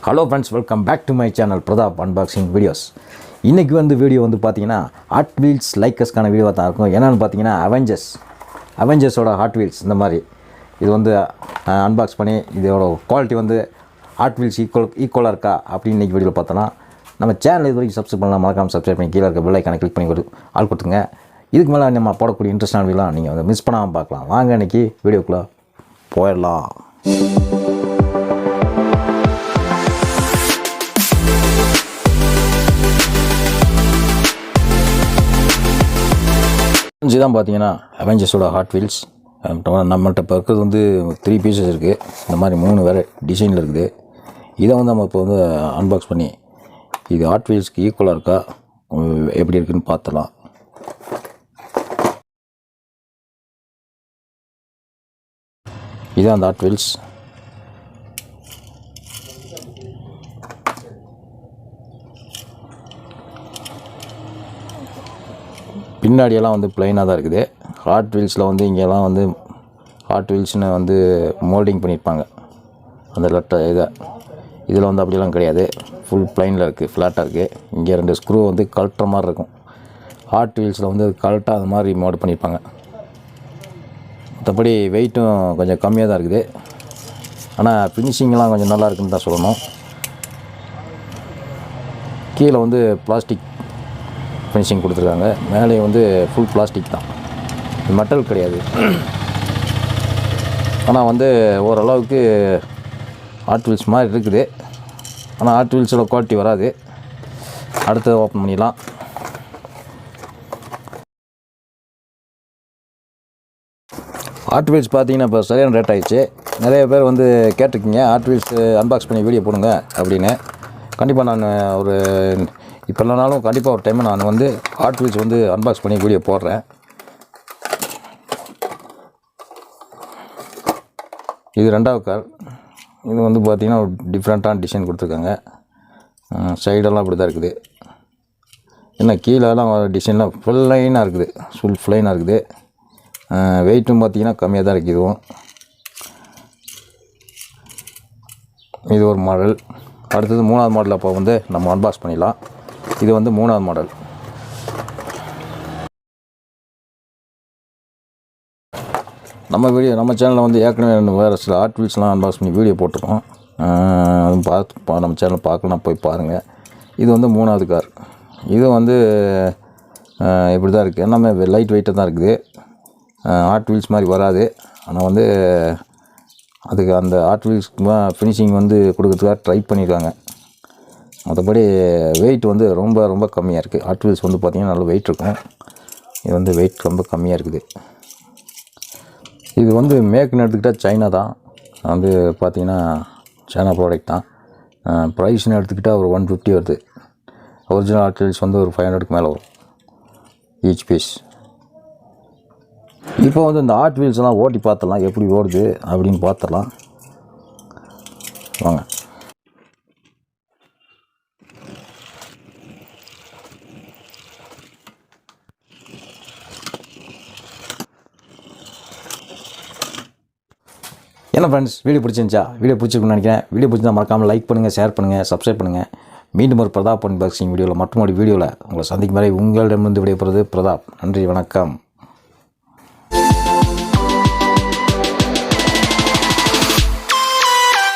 Hello friends, welcome back to my channel Pratap unboxing videos. இன்றைக்கி video பார்த்தீங்கன்னா hot wheels லைக்கர்ஸ்க்கான video தான் இருக்கும். என்னென்னு பார்த்தீங்கன்னா அவெஞ்சர்ஸோட ஹாட் வீல்ஸ் இந்த மாதிரி இது அன்பாக்ஸ் பண்ணி இதோட குவாலிட்டி ஹாட் வீல்ஸ் ஈக்குவலாக இருக்கா அப்படின்னு இன்றைக்கி வீடியோவில் பார்த்தோன்னா நம்ம சேனல் இது வரைக்கும் சப்ஸ்கிரைப் பண்ணலாம், மறக்காமல் சப்ஸ்கிரைப் பண்ணி கீழே இருக்க பெல் ஐக்கானை கிளிக் பண்ணி ஆள் கொடுத்துங்க. இதுக்கு மேலே நம்ம போடக்கூடிய இன்ட்ரெஸ்டான வீடியோலாம் நீங்கள் மிஸ் பண்ணாமல் பார்க்கலாம். வாங்க இன்றைக்கி வீடியோக்குள்ளே போயிடலாம். இதுதான் பார்த்தீங்கன்னா அவெஞ்சர்ஸோட ஹாட் வீல்ஸ். நம்மள்கிட்ட இப்போ இருக்கிறது 3 பீசஸ் இருக்குது. இந்த மாதிரி 3 வேறு டிசைனில் இருக்குது. இதை நம்ம இப்போ அன்பாக்ஸ் பண்ணி இது ஹாட் வீல்ஸ்க்கு ஈக்குவலாக இருக்கா எப்படி இருக்குதுன்னு பார்த்துலாம். இதுதான் அந்த ஹாட் வீல்ஸ். பின்னாடியெல்லாம் பிளைனாக தான் இருக்குது. ஹாட் வீல்ஸில் இங்கெல்லாம் ஹாட் வீல்ஸ்னு மோல்டிங் பண்ணியிருப்பாங்க அந்த லெட்டர் இதில் அப்படிலாம் கிடையாது. ஃபுல் பிளைனில் இருக்குது, ஃப்ளாட்டாக இருக்குது. இங்கே 2 ஸ்க்ரூ கழட்டுற மாதிரி இருக்கும். ஹாட் வீல்ஸில் கழட்டாக அந்த மாதிரி மோட் பண்ணியிருப்பாங்க. மற்றபடி வெயிட்டும் கொஞ்சம் கம்மியாக தான் இருக்குது. ஆனால் ஃபினிஷிங்லாம் கொஞ்சம் நல்லா இருக்குன்னு தான் சொல்லணும். கீழே பிளாஸ்டிக் ஃபினிஷிங் கொடுத்துருக்காங்க. மேலே ஃபுல் பிளாஸ்டிக் தான், மெட்டல் கிடையாது. ஆனால் ஓரளவுக்கு ஹாட் வீல்ஸ் மாதிரி இருக்குது. ஆனால் ஹாட் வீல்ஸோட குவாலிட்டி வராது. அடுத்து ஓப்பன் பண்ணிடலாம். ஹாட் வீல்ஸ் பார்த்தீங்கன்னா இப்போ சரியான ரேட் ஆகிடுச்சு. நிறைய பேர் கேட்டிருக்கீங்க ஹாட் வீல்ஸ் அன்பாக்ஸ் பண்ணி வீடியோ போடுங்க அப்படின்னு. கண்டிப்பாக நான் இப்போ இல்லைனாலும் கண்டிப்பாக ஒரு டைம் நான் ஹாட் வீல்ஸ் அன்பாக்ஸ் பண்ணி வீடியோ போடுறேன். இது 2வது கார். இது பார்த்திங்கன்னா ஒரு டிஃப்ரெண்ட்டான டிசைன் கொடுத்துருக்காங்க. சைடெல்லாம் இப்படி தான் இருக்குது. என்ன கீழெல்லாம் டிசைன்லாம் ஃபுல் லைனாக இருக்குது, ஃபுல் ஃப்ளைனாக இருக்குது. வெயிட்டும் பார்த்திங்கன்னா கம்மியாக தான் இருக்குது. இது ஒரு மாடல். அடுத்தது 3வது மாடல். அப்போ நம்ம அன்பாக்ஸ் பண்ணிடலாம். இது 3வது மாடல். நம்ம சேனலில் ஏற்கனவே வேறு சில ஹாட் வீல்ஸ்லாம் அன்பாக்ஸ் பண்ணி வீடியோ போட்டிருக்கோம். அதுவும் பார்த்து நம்ம சேனல் பார்க்கலாம், போய் பாருங்கள். இது 3வது கார். இது இப்படி தான் இருக்குது. எல்லாமே லைட் வெயிட்டாக தான் இருக்குது. ஹாட் வீல்ஸ் மாதிரி வராது. ஆனால் அதுக்கு அந்த ஹாட் வீல்ஸ் ஃபினிஷிங் கொடுக்கறதுக்காக ட்ரை பண்ணியிருக்காங்க. மற்றபடி வெயிட் ரொம்ப ரொம்ப கம்மியாக இருக்குது. ஹாட் வீல்ஸ் பார்த்திங்கன்னா நல்ல வெயிட் இருக்கும். இது வெயிட் ரொம்ப கம்மியாக இருக்குது. இது மேக்குன்னு எடுத்துக்கிட்டால் சைனா தான். பார்த்திங்கன்னா சைனா ப்ராடக்ட் தான். ப்ரைஸ்னு எடுத்துக்கிட்டால் ஒரு 150 வருது. ஒரிஜினல் ஹாட் வீல்ஸ் ஒரு 500க்கு மேலே வரும் ஈச் பீஸ். இப்போ இந்த ஹாட் வீல்ஸ்லாம் ஓட்டி பார்த்துடலாம், எப்படி ஓடுது அப்படின்னு பார்த்துடலாம். வாங்க. என்ன ஃப்ரெண்ட்ஸ், வீடியோ பிடிச்சிருந்துச்சா? வீடியோ பிடிச்சிருக்குன்னு நினைக்கிறேன். வீடியோ பிடிச்சிருந்தா மறக்காமல் லைக் பண்ணுங்கள், ஷேர் பண்ணுங்கள், சப்ஸ்கிரைப் பண்ணுங்கள். மீண்டும் ஒரு பிரதாப் அன்பாக்சிங் வீடியோவில் மற்றொரு வீடியோவில் உங்களை சந்திக்கும் வரை உங்களிடமிருந்து விடைபெறுவது பிரதாப். நன்றி, வணக்கம்.